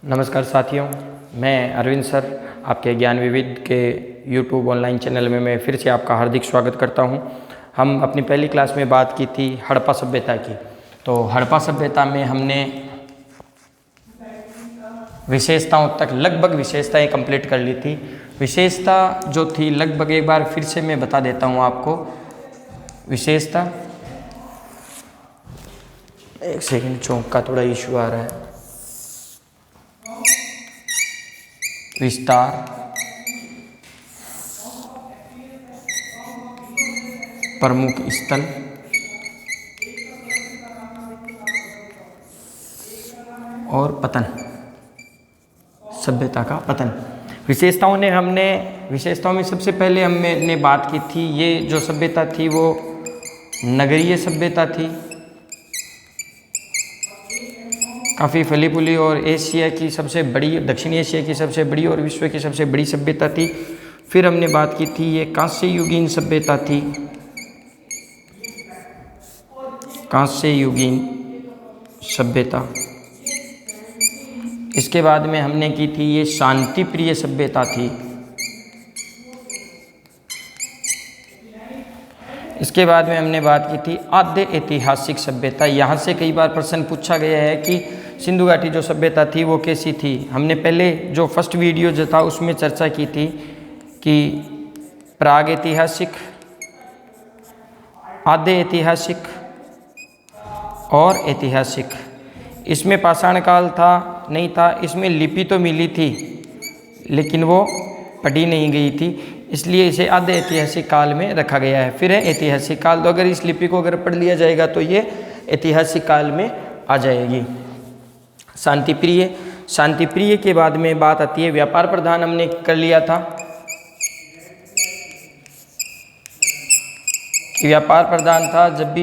नमस्कार साथियों, मैं अरविंद सर आपके ज्ञान विविध के यूट्यूब ऑनलाइन चैनल में मैं फिर से आपका हार्दिक स्वागत करता हूं। हम अपनी पहली क्लास में बात की थी हड़प्पा सभ्यता की। तो हड़प्पा सभ्यता में हमने विशेषताओं तक लगभग विशेषताएं कंप्लीट कर ली थी। विशेषता जो थी लगभग एक बार फिर से मैं बता देता हूं आपको। विशेषता, एक सेकंड, चौंक का थोड़ा इशू आ रहा है। विस्तार, प्रमुख स्थल, और पतन, सभ्यता का पतन। विशेषताओं में सबसे पहले हमने बात की थी, ये जो सभ्यता थी वो नगरीय सभ्यता थी, काफ़ी फली फूली और एशिया की सबसे बड़ी, दक्षिण एशिया की सबसे बड़ी और विश्व की सबसे बड़ी सभ्यता थी। फिर हमने बात की थी ये कांस्य युगीन सभ्यता थी, कांस्य युगीन सभ्यता। इसके बाद में हमने की थी ये शांति प्रिय सभ्यता थी। इसके बाद में हमने बात की थी आद्य ऐतिहासिक सभ्यता। यहाँ से कई बार प्रश्न पूछा गया है कि सिंधु घाटी जो सभ्यता थी वो कैसी थी। हमने पहले जो फर्स्ट वीडियो जो था उसमें चर्चा की थी कि प्राग ऐतिहासिक, आद्य ऐतिहासिक और ऐतिहासिक। इसमें पाषाण काल था नहीं था, इसमें लिपि तो मिली थी लेकिन वो पढ़ी नहीं गई थी, इसलिए इसे आद्य ऐतिहासिक काल में रखा गया है। फिर है ऐतिहासिक काल। तो अगर इस लिपि को अगर पढ़ लिया जाएगा तो ये ऐतिहासिक काल में आ जाएगी। शांति प्रिय के बाद में बात आती है व्यापार प्रधान, हमने कर लिया था। व्यापार प्रधान था जब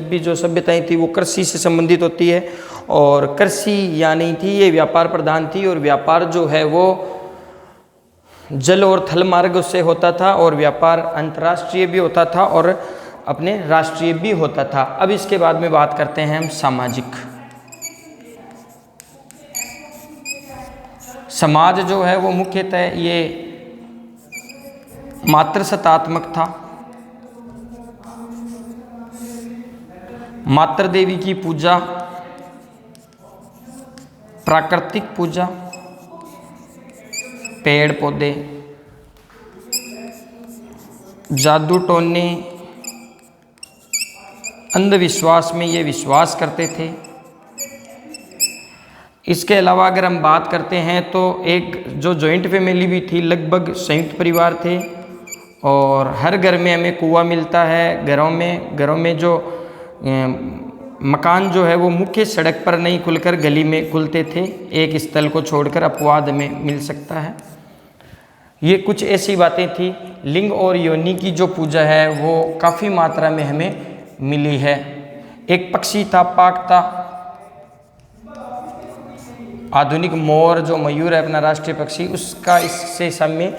भी जो सभ्यताएं थी वो कृषि से संबंधित होती है, और कृषि या नहीं थी, ये व्यापार प्रधान थी। और व्यापार जो है वो जल और थल मार्ग से होता था, और व्यापार अंतर्राष्ट्रीय भी होता था और अपने राष्ट्रीय भी होता था। अब इसके बाद में बात करते हैं हम सामाजिक। समाज जो है वो मुख्यतः ये मातृसत्तात्मक था। मातृ देवी की पूजा, प्राकृतिक पूजा, पेड़ पौधे, जादू टोने, अंधविश्वास में ये विश्वास करते थे। इसके अलावा अगर हम बात करते हैं तो एक जो जॉइंट फैमिली भी थी, लगभग संयुक्त परिवार थे, और हर घर में हमें कुआं मिलता है। घरों में जो मकान जो है वो मुख्य सड़क पर नहीं खुलकर गली में खुलते थे, एक स्थल को छोड़कर अपवाद में मिल सकता है। ये कुछ ऐसी बातें थी। लिंग और योनि की जो पूजा है वो काफ़ी मात्रा में हमें मिली है। एक पक्षी था, पाक था। आधुनिक मोर जो मयूर है अपना राष्ट्रीय पक्षी, उसका इससे साम्य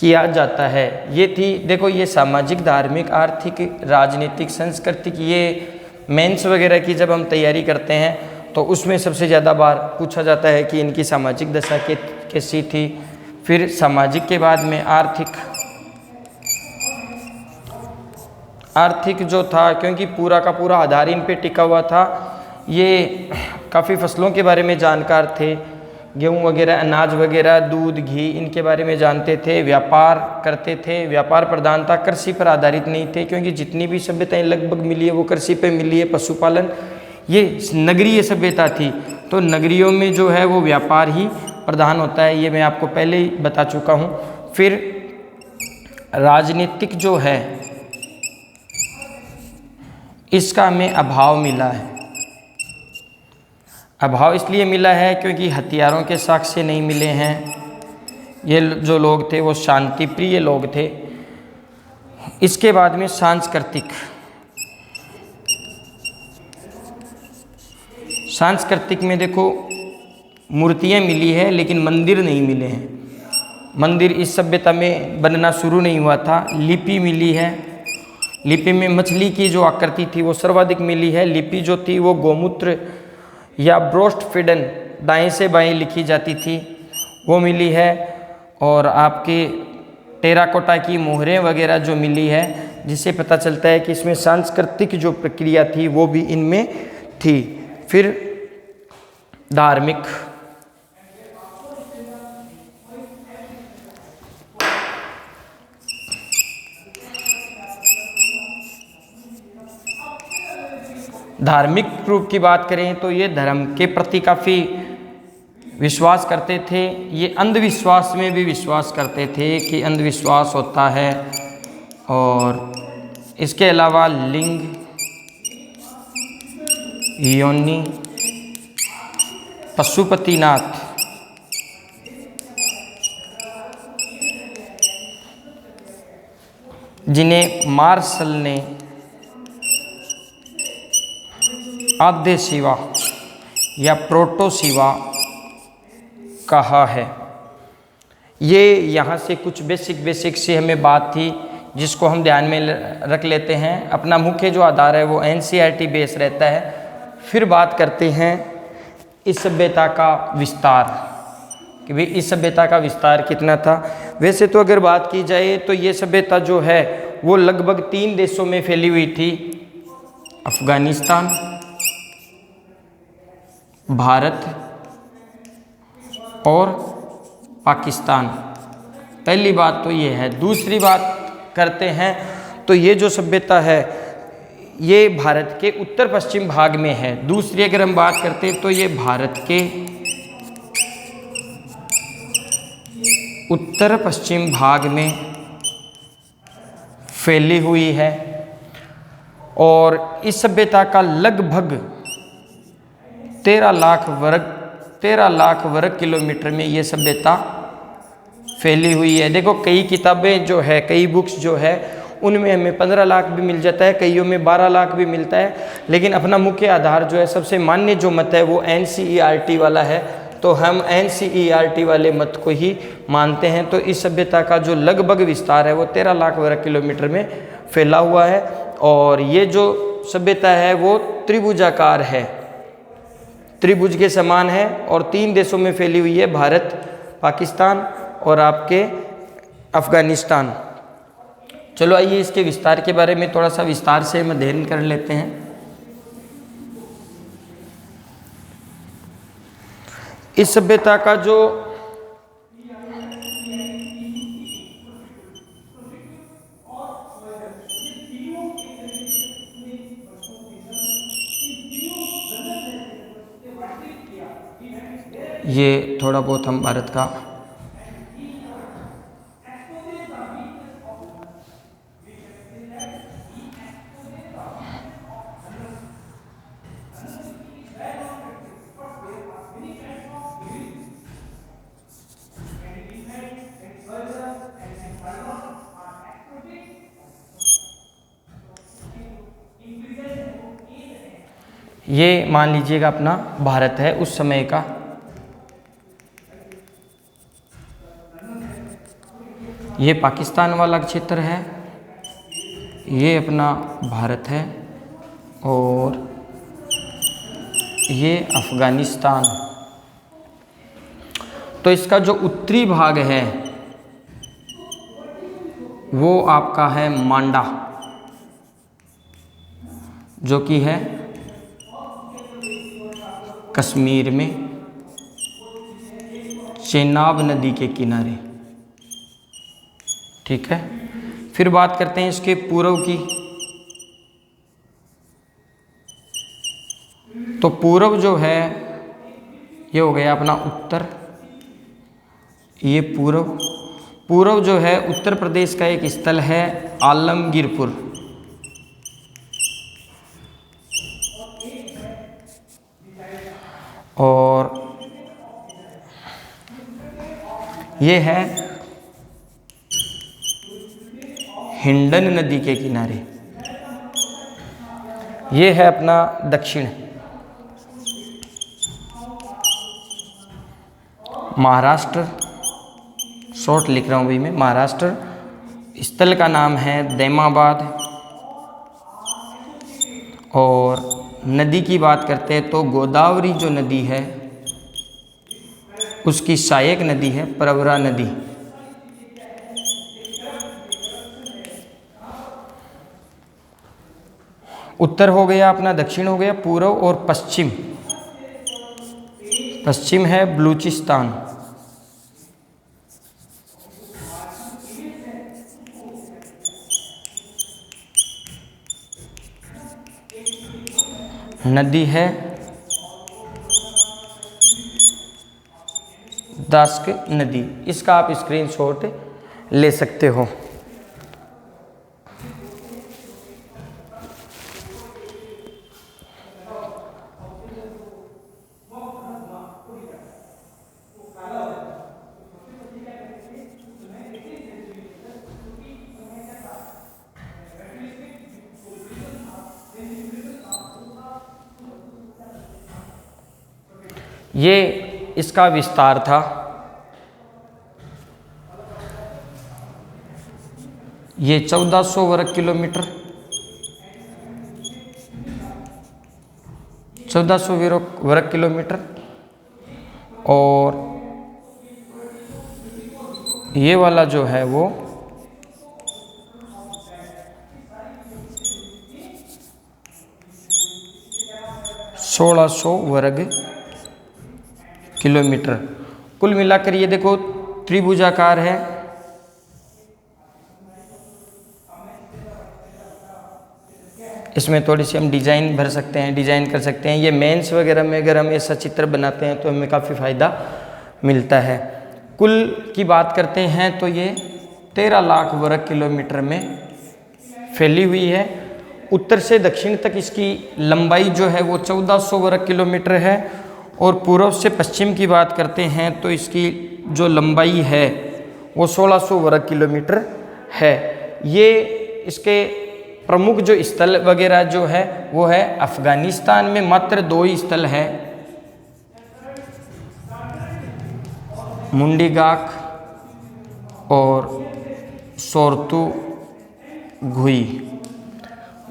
किया जाता है। ये थी, देखो, ये सामाजिक, धार्मिक, आर्थिक, राजनीतिक, सांस्कृतिक, ये मेंस वगैरह की जब हम तैयारी करते हैं तो उसमें सबसे ज़्यादा बार पूछा जाता है कि इनकी सामाजिक दशा कैसी थी। फिर सामाजिक के बाद में आर्थिक जो था, क्योंकि पूरा का पूरा आधार इन पे टिका हुआ था। ये काफ़ी फसलों के बारे में जानकार थे, गेहूँ वगैरह, अनाज वगैरह, दूध, घी, इनके बारे में जानते थे। व्यापार करते थे, व्यापार प्रधान था, कृषि पर आधारित नहीं थे, क्योंकि जितनी भी सभ्यताएं लगभग मिली है वो कृषि पे मिली है, पशुपालन। ये नगरीय सभ्यता थी, तो नगरियों में जो है वो व्यापार ही प्रधान होता है, ये मैं आपको पहले ही बता चुका हूँ। फिर राजनीतिक जो है इसका हमें अभाव मिला है। अभाव इसलिए मिला है क्योंकि हथियारों के साक्ष्य नहीं मिले हैं। ये जो लोग थे वो शांति प्रिय लोग थे। इसके बाद में सांस्कृतिक में देखो, मूर्तियाँ मिली है लेकिन मंदिर नहीं मिले हैं। मंदिर इस सभ्यता में बनना शुरू नहीं हुआ था। लिपि मिली है, लिपि में मछली की जो आकृति थी वो सर्वाधिक मिली है। लिपि जो थी वो गोमूत्र या ब्रोस्ट फिडन दाएं से बाएं लिखी जाती थी वो मिली है, और आपके टेराकोटा की मोहरें वगैरह जो मिली है, जिससे पता चलता है कि इसमें सांस्कृतिक जो प्रक्रिया थी वो भी इनमें थी। फिर धार्मिक, धार्मिक रूप की बात करें तो ये धर्म के प्रति काफ़ी विश्वास करते थे। ये अंधविश्वास में भी विश्वास करते थे कि अंधविश्वास होता है, और इसके अलावा लिंग, योनि, पशुपतिनाथ, जिन्हें मार्शल ने आद्य शिवा या प्रोटो शिवा कहा है। ये यहाँ से कुछ बेसिक से हमें बात थी जिसको हम ध्यान में रख लेते हैं। अपना मुख्य जो आधार है वो NCERT बेस रहता है। फिर बात करते हैं इस सभ्यता का विस्तार, कि भाई इस सभ्यता का विस्तार कितना था। वैसे तो अगर बात की जाए तो ये सभ्यता जो है वो लगभग 3 देशों में फैली हुई थी, अफगानिस्तान, भारत और पाकिस्तान। पहली बात तो ये है। दूसरी बात करते हैं तो ये जो सभ्यता है ये भारत के उत्तर पश्चिम भाग में है। दूसरी अगर हम बात करते हैं तो ये भारत के उत्तर पश्चिम भाग में फैली हुई है, और इस सभ्यता का लगभग 13 लाख वर्ग किलोमीटर में ये सभ्यता फैली हुई है। देखो कई किताबें जो है, कई बुक्स जो है उनमें हमें 15 लाख भी मिल जाता है, कईयों में 12 लाख भी मिलता है, लेकिन अपना मुख्य आधार जो है, सबसे मान्य जो मत है वो NCERT वाला है, तो हम NCERT वाले मत को ही मानते हैं। तो इस सभ्यता का जो लगभग विस्तार है वो 13 लाख वर्ग किलोमीटर में फैला हुआ है, और ये जो सभ्यता है वो त्रिभुजाकार है, त्रिभुज के समान है, और 3 देशों में फैली हुई है, भारत, पाकिस्तान और आपके अफगानिस्तान। चलो आइए इसके विस्तार के बारे में थोड़ा सा विस्तार से हम अध्ययन कर लेते हैं। इस सभ्यता का जो ये थोड़ा बहुत हम भारत का ये मान लीजिएगा अपना भारत है उस समय का, ये पाकिस्तान वाला क्षेत्र है, ये अपना भारत है, और ये अफगानिस्तान। तो इसका जो उत्तरी भाग है वो आपका है मांडा, जो कि है कश्मीर में चेनाब नदी के किनारे। ठीक है, फिर बात करते हैं इसके पूर्व की। तो पूर्व जो है ये हो गया अपना उत्तर, ये पूर्व जो है उत्तर प्रदेश का एक स्थल है आलमगीरपुर, और ये है हिंडन नदी के किनारे। ये है अपना दक्षिण, महाराष्ट्र, शॉर्ट लिख रहा हूँ भाई मैं, महाराष्ट्र। स्थल का नाम है दैमाबाद, और नदी की बात करते हैं तो गोदावरी जो नदी है उसकी सहायक नदी है प्रवरा नदी। उत्तर हो गया अपना, दक्षिण हो गया, पूर्व और पश्चिम। पश्चिम है बलूचिस्तान। नदी है दास्क नदी। इसका आप स्क्रीनशॉट ले सकते हो। ये इसका विस्तार था। ये 1400 वर्ग किलोमीटर, 1400 वर्ग किलोमीटर। और ये वाला जो है वो 1600 वर्ग किलोमीटर। कुल मिलाकर ये देखो त्रिभुजाकार है। इसमें थोड़ी सी हम डिज़ाइन भर सकते हैं, डिज़ाइन कर सकते हैं। ये मेंस वगैरह में अगर हम ऐसा चित्र बनाते हैं तो हमें काफ़ी फ़ायदा मिलता है। कुल की बात करते हैं तो ये 13 लाख वर्ग किलोमीटर में फैली हुई है। उत्तर से दक्षिण तक इसकी लंबाई जो है वो 1400 वर्ग किलोमीटर है। और पूर्व से पश्चिम की बात करते हैं तो इसकी जो लंबाई है वो 1600 वर्ग किलोमीटर है। ये इसके प्रमुख जो स्थल वगैरह जो है वो है अफ़गानिस्तान में मात्र 2 ही स्थल है, मुंडीगाक और सोरतु घुई।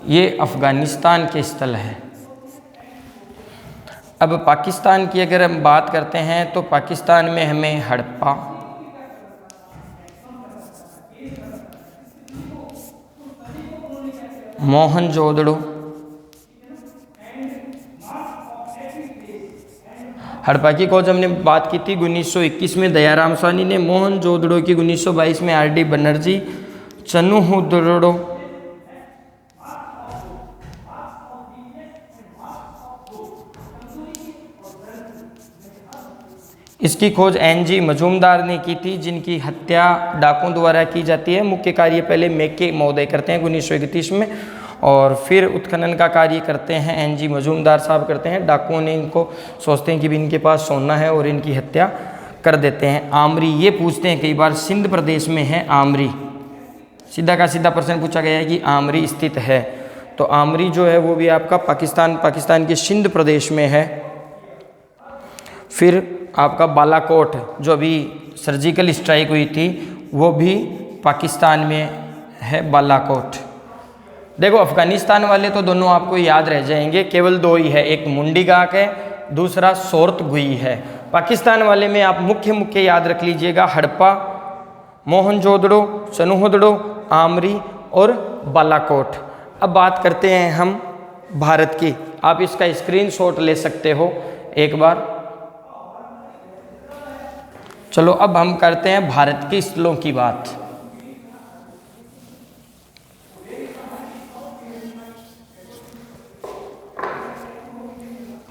ये अफ़गानिस्तान के स्थल हैं। अब पाकिस्तान की अगर हम बात करते हैं तो पाकिस्तान में हमें हड़प्पा, मोहनजोदड़ो, हड़प्पा की खोज हमने बात की थी 1921 में दयाराम साहनी ने, मोहनजोदड़ो की 1922 में आर डी बनर्जी, चन्नहुदड़ो इसकी खोज एन.जी. मजूमदार ने की थी, जिनकी हत्या डाकुओं द्वारा की जाती है। मुख्य कार्य पहले मेके महोदय करते हैं 1931 में, और फिर उत्खनन का कार्य करते हैं एन.जी. मजूमदार साहब करते हैं। डाकुओं ने इनको सोचते हैं कि भी इनके पास सोना है और इनकी हत्या कर देते हैं। आमरी, ये पूछते हैं कई बार, सिंध प्रदेश में है आमरी। सीधा का सीधा प्रश्न पूछा गया है कि आमरी स्थित है, तो आमरी जो है वो भी आपका पाकिस्तान के सिंध प्रदेश में है। फिर आपका बालाकोट, जो अभी सर्जिकल स्ट्राइक हुई थी, वो भी पाकिस्तान में है, बालाकोट। देखो अफगानिस्तान वाले तो दोनों आपको याद रह जाएंगे, केवल 2 ही है, एक मुंडीगाक है, दूसरा सोरतगुई है। पाकिस्तान वाले में आप मुख्य याद रख लीजिएगा, हड़प्पा, मोहनजोदड़ो, चन्नहुदड़ो, आमरी और बालाकोट। अब बात करते हैं हम भारत की। आप इसका स्क्रीनशॉट ले सकते हो एक बार। चलो अब हम करते हैं भारत के स्थलों की बात।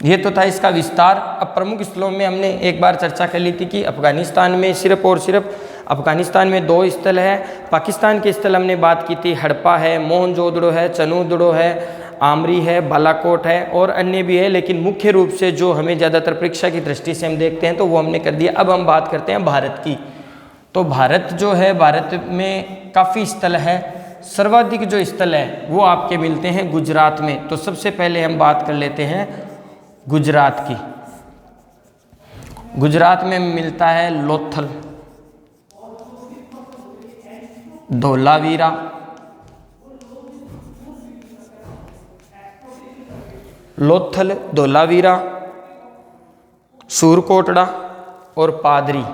ये तो था इसका विस्तार। अब प्रमुख स्थलों में हमने एक बार चर्चा कर ली थी कि अफगानिस्तान में सिर्फ और सिर्फ अफगानिस्तान में 2 स्थल है। पाकिस्तान के स्थल हमने बात की थी, हड़प्पा है, मोहनजोदड़ो है, चन्नहुदड़ो है, आमरी है, बालाकोट है और अन्य भी है, लेकिन मुख्य रूप से जो हमें ज़्यादातर परीक्षा की दृष्टि से हम देखते हैं तो वो हमने कर दिया। अब हम बात करते हैं भारत की। तो भारत जो है, भारत में काफ़ी स्थल है। सर्वाधिक जो स्थल है वो आपके मिलते हैं गुजरात में। तो सबसे पहले हम बात कर लेते हैं गुजरात की। गुजरात में मिलता है लोथल, धोलावीरा, लोथल, धोलावीरा, सूरकोटड़ा और पादरी।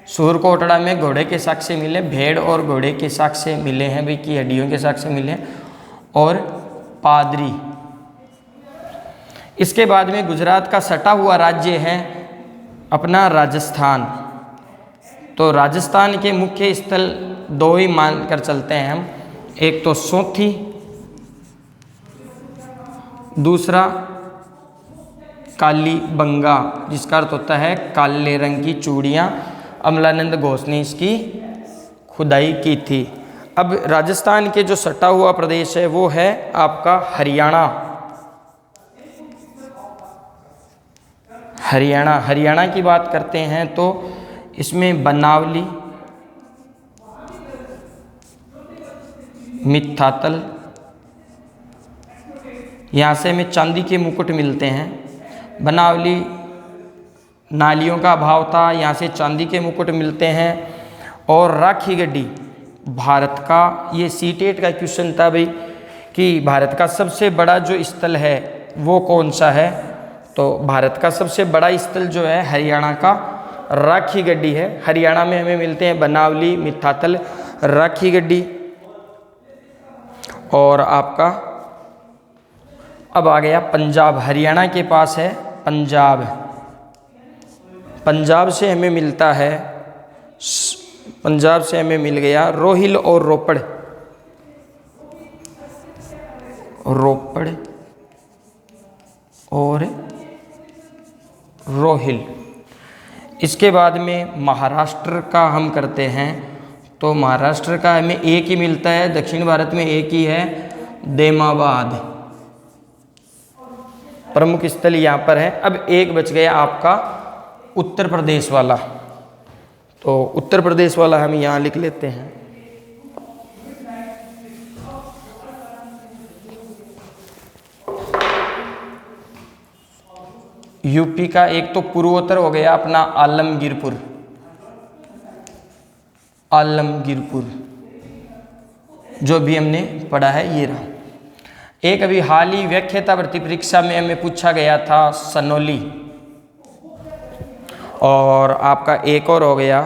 सूर कोटड़ा में घोड़े के साक्ष्य से मिले, भेड़ और घोड़े के साक्ष्य से मिले हैं भाई, की हड्डियों के साक्ष्य से मिले, और पादरी। इसके बाद में गुजरात का सटा हुआ राज्य है अपना राजस्थान। तो राजस्थान के मुख्य स्थल दो ही मानकर चलते हैं हम, एक तो सोंथी, दूसरा कालीबंगा, जिसका अर्थ होता है काले रंग की चूड़ियाँ। अमलानंद घोष ने इसकी खुदाई की थी। अब राजस्थान के जो सटा हुआ प्रदेश है वो है आपका हरियाणा। हरियाणा की बात करते हैं तो इसमें बनावली, मिठातल, यहाँ से हमें चांदी के मुकुट मिलते हैं। बनावली नालियों का अभाव था, यहाँ से चांदी के मुकुट मिलते हैं। और राखी गड्डी, भारत का, ये सीटेट का क्वेश्चन था भाई कि भारत का सबसे बड़ा जो स्थल है वो कौन सा है, तो भारत का सबसे बड़ा स्थल जो है हरियाणा का राखी गड्डी है। हरियाणा में हमें मिलते हैं बनावली, मिठातल, राखी गड्डी। और आपका अब आ गया पंजाब, हरियाणा के पास है पंजाब। पंजाब से हमें मिलता है, पंजाब से हमें मिल गया रोहिल और रोपड़, रोपड़ और रोहिल। इसके बाद में महाराष्ट्र का हम करते हैं, तो महाराष्ट्र का हमें एक ही मिलता है, दक्षिण भारत में एक ही है, देमाबाद। प्रमुख स्थल यहाँ पर है। अब एक बच गया आपका उत्तर प्रदेश वाला, तो उत्तर प्रदेश वाला हम यहाँ लिख लेते हैं। यूपी का एक तो पूर्वोत्तर हो गया अपना आलमगीरपुर, आलमगीरपुर जो भी हमने पढ़ा है ये रहा। एक अभी हाल ही व्याख्याता भर्ती परीक्षा में हमें पूछा गया था सनोली। और आपका एक और हो गया,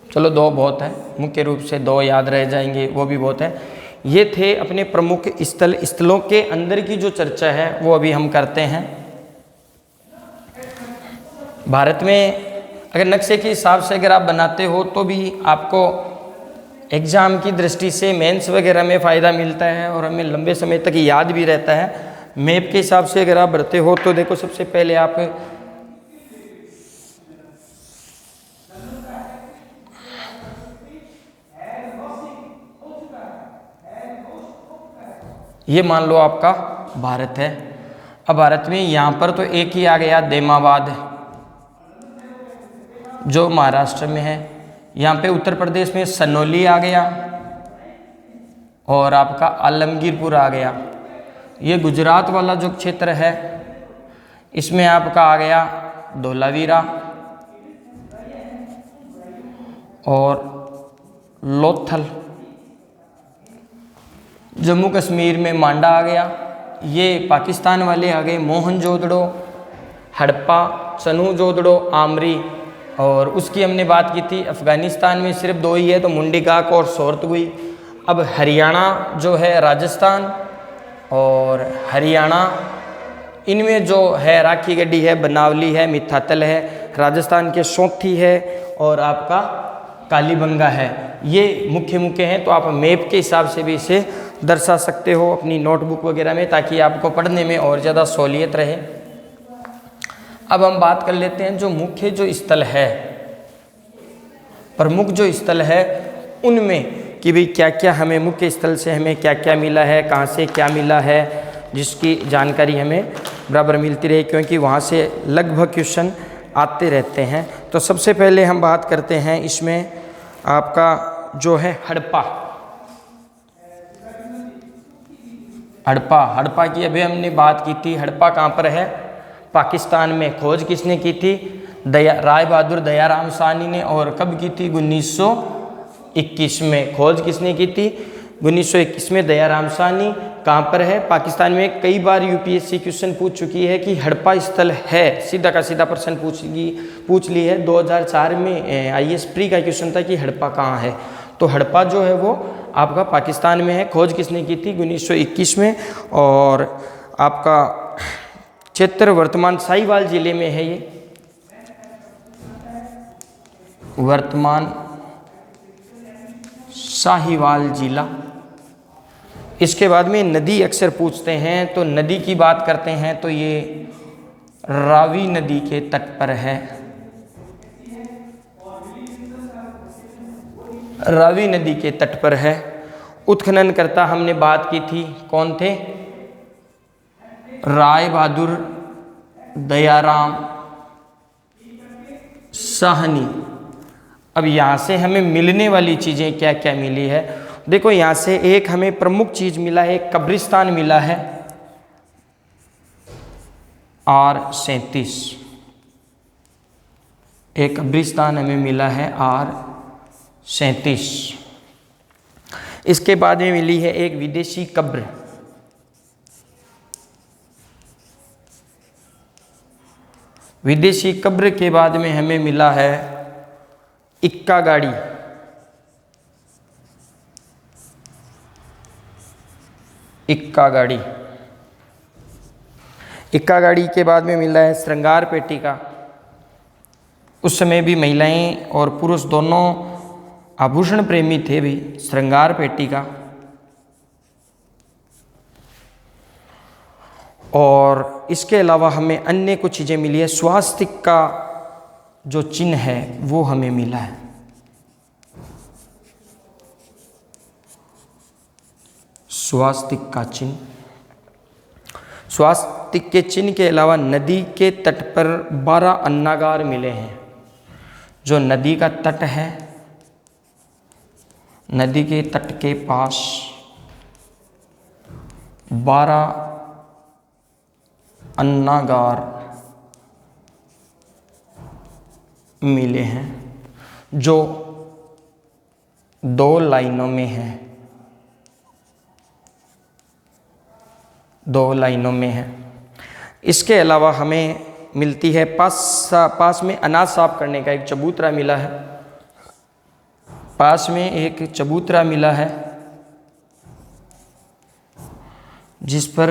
चलो दो बहुत है, मुख्य रूप से दो याद रह जाएंगे वो भी बहुत है। ये थे अपने प्रमुख स्थल। स्थलों के अंदर की जो चर्चा है वो अभी हम करते हैं। भारत में अगर नक्शे के हिसाब से अगर आप बनाते हो तो भी आपको एग्ज़ाम की दृष्टि से मेंस वगैरह में फ़ायदा मिलता है और हमें लंबे समय तक याद भी रहता है। मैप के हिसाब से अगर आप बढ़ते हो तो देखो, सबसे पहले आप ये मान लो आपका भारत है। अब भारत में यहाँ पर तो एक ही आ गया देमाबाद जो महाराष्ट्र में है। यहाँ पे उत्तर प्रदेश में सनोली आ गया और आपका आलमगीरपुर आ गया। ये गुजरात वाला जो क्षेत्र है इसमें आपका आ गया धोलावीरा और लोथल। जम्मू कश्मीर में मांडा आ गया। ये पाकिस्तान वाले आ गए मोहनजोदड़ो, हड़प्पा, चनूजोदड़ो, आमरी। और उसकी हमने बात की थी, अफ़गानिस्तान में सिर्फ दो ही है, तो मुंडीकाक और सोरतगुई। अब हरियाणा जो है राजस्थान और हरियाणा, इनमें जो है राखी गड्डी है, बनावली है, मिठातल है, राजस्थान के सोंथी है और आपका कालीबंगा है। ये मुख्य हैं। तो आप मैप के हिसाब से भी इसे दर्शा सकते हो अपनी नोटबुक वगैरह में, ताकि आपको पढ़ने में और ज़्यादा सहूलियत रहे। अब हम बात कर लेते हैं जो मुख्य जो स्थल है, प्रमुख जो स्थल है उनमें कि भाई क्या क्या हमें मुख्य स्थल से हमें क्या क्या मिला है, कहाँ से क्या मिला है, जिसकी जानकारी हमें बराबर मिलती रहे, क्योंकि वहाँ से लगभग क्वेश्चन आते रहते हैं। तो सबसे पहले हम बात करते हैं इसमें आपका जो है हड़प्पा। हड़प्पा की अभी हमने बात की थी। हड़प्पा कहाँ पर है? पाकिस्तान में। खोज किसने की थी? राय बहादुर दयाराम साहनी ने। और कब की थी? 1921 में। खोज किसने की थी? 1921 में दयाराम साहनी कहाँ पर है? पाकिस्तान में। कई बार यूपीएससी क्वेश्चन पूछ चुकी है कि हड़प्पा स्थल है, सीधा का सीधा प्रश्न पूछ ली है। 2004 में आईएएस प्री का क्वेश्चन था कि हड़प्पा कहाँ है, तो हड़प्पा जो है वो आपका पाकिस्तान में है। खोज किसने की थी? 1921 में। और आपका क्षेत्र वर्तमान साहिवाल जिले में है, ये वर्तमान साहिवाल जिला। इसके बाद में नदी अक्सर पूछते हैं, तो नदी की बात करते हैं तो ये रावी नदी के तट पर है। रावी नदी के तट पर है। उत्खनन करता हमने बात की थी, कौन थे? राय बहादुर दयाराम साहनी। अब यहाँ से हमें मिलने वाली चीज़ें क्या क्या मिली है? देखो यहाँ से एक हमें प्रमुख चीज़ मिला है, कब्रिस्तान मिला है R37। एक कब्रिस्तान हमें मिला है R37। इसके बाद में मिली है एक विदेशी कब्र। विदेशी कब्र के बाद में हमें मिला है इक्का गाड़ी। इक्का गाड़ी। इक्का गाड़ी के बाद में मिला है श्रृंगार पेटी का। उस समय भी महिलाएं और पुरुष दोनों आभूषण प्रेमी थे भी। श्रृंगार पेटी का। और इसके अलावा हमें अन्य कुछ चीज़ें मिली है। स्वास्तिक का जो चिन्ह है वो हमें मिला है। स्वास्तिक का चिन्ह। स्वास्तिक के चिन्ह के अलावा नदी के तट पर 12 अन्नागार मिले हैं। जो नदी का तट है, नदी के तट के पास 12 अन्नागार मिले हैं, जो 2 लाइनों में हैं। 2 लाइनों में है। इसके अलावा हमें मिलती है पास में अनाज साफ करने का एक चबूतरा मिला है। पास में एक चबूतरा मिला है जिस पर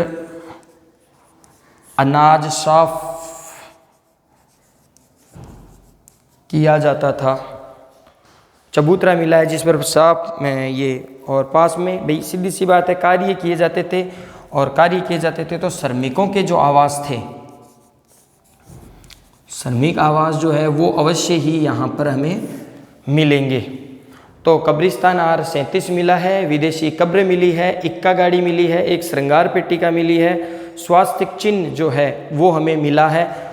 अनाज साफ किया जाता था। चबूतरा मिला है जिस पर साफ में ये, और पास में भाई सीधी सी बात है कार्य किए जाते थे। और कार्य किए जाते थे तो श्रमिकों के जो आवास थे, श्रमिक आवास जो है वो अवश्य ही यहाँ पर हमें मिलेंगे। तो कब्रिस्तान R37 मिला है, विदेशी कब्र मिली है, इक्का गाड़ी मिली है, एक श्रृंगार पेटिका मिली है, स्वास्तिक चिन्ह जो है वो हमें मिला है।